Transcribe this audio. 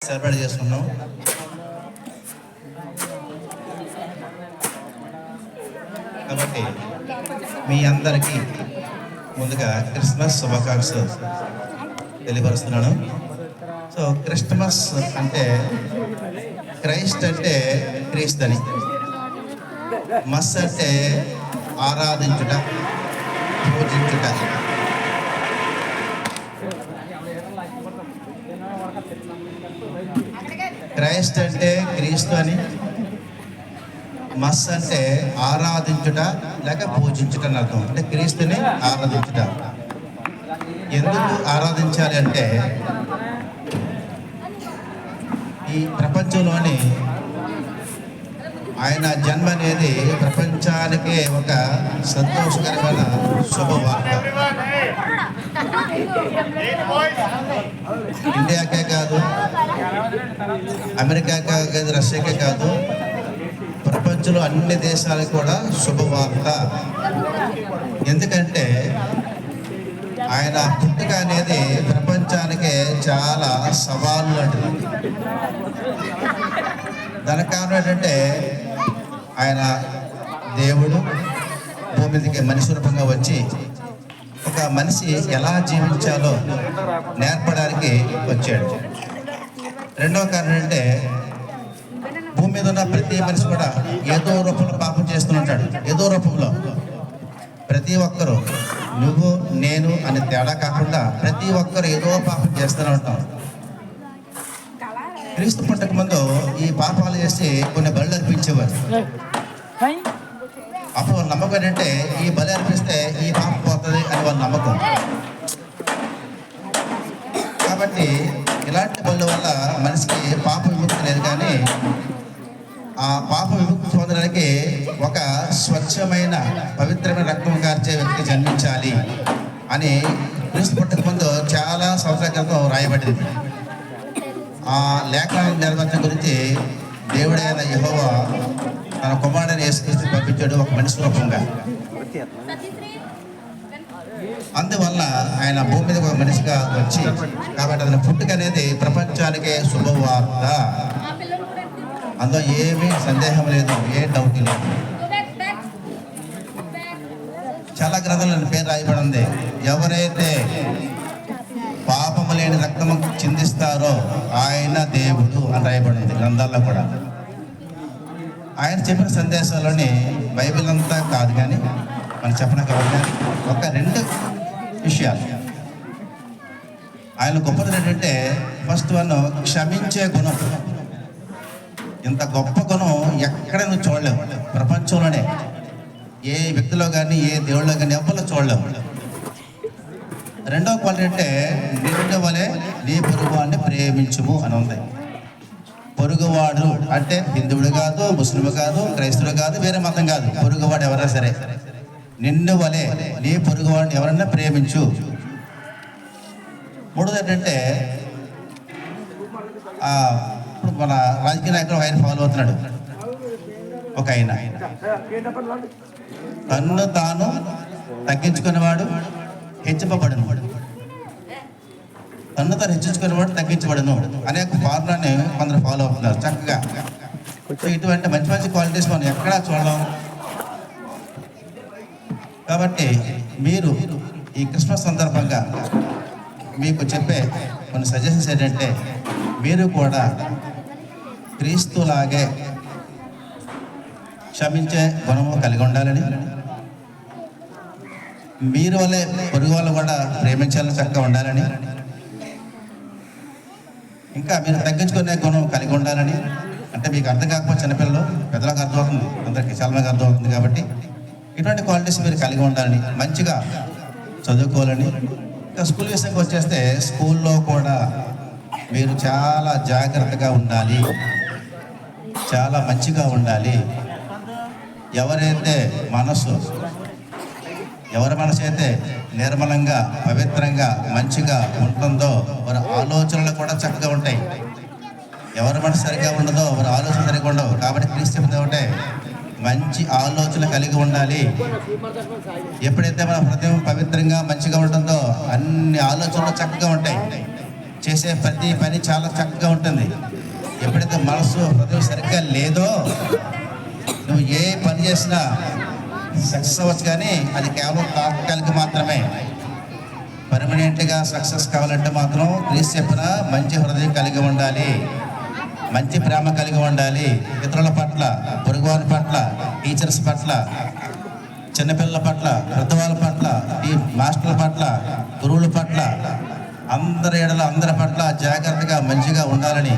Celebrate చేసుకున్నాం. కాబట్టి మీ అందరికీ ముందుగా క్రిస్మస్ శుభాకాంక్షలు తెలియపరుస్తున్నాను. సో క్రిస్మస్ అంటే క్రైస్ట్ అంటే క్రీస్తు అని, మస్ అంటే ఆరాధించుట, పూజించుట. క్రైస్ట్ అంటే క్రీస్తు అని, మస్ అంటే ఆరాధించుట లేక పూజించుట అని అర్థం. అంటే క్రీస్తుని ఆరాధించుట. ఎందుకు ఆరాధించాలి అంటే ఈ ప్రపంచంలోని ఆయన జన్మ అనేది ప్రపంచానికే ఒక సంతోషకరమైన శుభవార్త. ఇండియాకే కాదు, అమెరికాకే కాదు, రష్యాకే కాదు, ప్రపంచంలో అన్ని దేశాలకు కూడా శుభవార్త. ఎందుకంటే ఆయన పుట్టుక అనేది ప్రపంచానికే చాలా సవాళ్ళు లాంటిది. దానికి కారణం ఏంటంటే ఆయన దేవుడు భూమి మీదకి మనిషి రూపంగా వచ్చి ఒక మనిషి ఎలా జీవించాలో నేర్పడానికి వచ్చాడు. రెండవ కారణం అంటే భూమి మీద ఉన్న ప్రతి మనిషి కూడా ఏదో రూపంలో పాపం చేస్తుంటాడు. ఏదో రూపంలో ప్రతి ఒక్కరూ, నువ్వు నేను అనే తేడా కాకుండా ప్రతి ఒక్కరు ఏదో పాపం చేస్తూనే ఉంటాం. క్రీస్తు పుట్టక ముందు ఈ పాపాలు చేసి కొన్ని బలు అర్పించేవారు. అప్పుడు వాళ్ళ నమ్మకం ఏంటంటే ఈ బలి అర్పిస్తే ఈ పాపం పోతుంది అని వాళ్ళ నమ్మకం. కాబట్టి ఇలాంటి బలుల వల్ల మనిషికి పాప విముక్తి లేదు. కానీ ఆ పాప విముక్తి పొందడానికి ఒక స్వచ్ఛమైన పవిత్రమైన రక్తం కార్చే వ్యక్తి జన్మించాలి అని క్రీస్తు పుట్టక ముందు చాలా సంవత్సరాల క్రితం రాయబడింది. ఆ లేఖనాల నెరవేర్చడం గురించి దేవుడైన యెహోవా తన కుమారుడైన యేసుక్రీస్తుని పంపించాడు ఒక మనిషి రూపంగా. అందువల్ల ఆయన భూమి మీద ఒక మనిషిగా వచ్చి, కాబట్టి అతని పుట్టుక అనేది ప్రపంచానికే శుభవార్త. అందులో ఏమీ సందేహం లేదు, ఏ డౌట్ లేదు. చాలా గ్రంథాలు పేరు రాయబడి ఉంది. ఎవరైతే పాపము లేని రక్తము చిందిస్తారో ఆయన దేవుడు అని రాయబడింది గ్రంథాల్లో కూడా. ఆయన చెప్పిన సందేశాలని బైబిల్ అంతా కాదు, కానీ మనం చెప్పడం కాబట్టి ఒక రెండు విషయాలు. ఆయన గొప్పది ఏంటంటే ఫస్ట్ వన్, క్షమించే గుణం. ఇంత గొప్ప గుణం ఎక్కడ నువ్వు చూడలేవు ప్రపంచంలోనే. ఏ వ్యక్తిలో కానీ ఏ దేవుళ్ళలో కానీ ఎవరిలో చూడలేవు. రెండవ క్వాలిటీ అంటే నిన్ను వలె నీ పొరుగువాడిని ప్రేమించుము అని ఉంది. పొరుగువాడు అంటే హిందువుడు కాదు, ముస్లిం కాదు, క్రైస్తవుడు కాదు, వేరే మతం కాదు. పొరుగువాడు ఎవరైనా సరే నిన్ను వలె నీ పొరుగువాడిని ఎవరైనా ప్రేమించు. మూడోది ఏంటంటే ఇప్పుడు మన రాజకీయ నాయకులు ఆయన ఫాలో అవుతున్నాడు. ఒక ఆయన తన్ను తాను తగ్గించుకునేవాడు హెచ్చింపబడును, తన్ను తాను హెచ్చించుకునేవాడు తగ్గించబడును అనే ఫార్ములాని కొందరు ఫాలో అవుతున్నారు చక్కగా. ఇటువంటి మంచి మంచి క్వాలిటీస్ మనం ఎక్కడా చూడడం. కాబట్టి మీరు ఈ క్రిస్మస్ సందర్భంగా మీకు చెప్పే కొన్ని సజెషన్స్ ఏంటంటే, మీరు కూడా క్రీస్తులాగే క్షమించే గుణము కలిగి ఉండాలని, మీరు వల్లే పొరుగు వాళ్ళు కూడా ప్రేమించాలని చక్కగా ఉండాలని, ఇంకా మీరు తగ్గించుకునే గుణం కలిగి ఉండాలని. అంటే మీకు అర్థం కాకపోతే చిన్నపిల్లలు, పెద్దలకు అర్థమవుతుంది, అందరికీ చాలా మంది అర్థమవుతుంది. కాబట్టి ఇటువంటి క్వాలిటీస్ మీరు కలిగి ఉండాలని, మంచిగా చదువుకోవాలని. ఇంకా స్కూల్ విషయంకి వచ్చేస్తే స్కూల్లో కూడా మీరు చాలా జాగ్రత్తగా ఉండాలి, చాలా మంచిగా ఉండాలి. ఎవరి మనసు అయితే నిర్మలంగా పవిత్రంగా మంచిగా ఉంటుందో వారి ఆలోచనలు కూడా చక్కగా ఉంటాయి. ఎవరి మనసు సరిగ్గా ఉండదో వారి ఆలోచన సరిగ్గా ఉండవు. కాబట్టి క్రీస్తు చెప్పింది ఒకటే, మంచి ఆలోచన కలిగి ఉండాలి. ఎప్పుడైతే మన హృదయం పవిత్రంగా మంచిగా ఉంటుందో అన్ని ఆలోచనలు చక్కగా ఉంటాయి. చేసే ప్రతి పని చాలా చక్కగా ఉంటుంది. ఎప్పుడైతే మనసు హృదయం సరిగ్గా లేదో నువ్వు ఏ పని చేసినా సక్సెస్ అవ్వచ్చు, కానీ అది కేవలం తాత్కాలిక మాత్రమే. పర్మనెంట్గా సక్సెస్ కావాలంటే మాత్రం క్రీస్తు చెప్పిన మంచి హృదయం కలిగి ఉండాలి, మంచి ప్రేమ కలిగి ఉండాలి. ఇతరుల పట్ల, పొరుగువారి పట్ల, టీచర్స్ పట్ల, చిన్నపిల్లల పట్ల, పెద్దవాళ్ళ పట్ల, ఈ మాస్టర్ల పట్ల, గురువుల పట్ల, అందరి పట్ల జాగ్రత్తగా మంచిగా ఉండాలని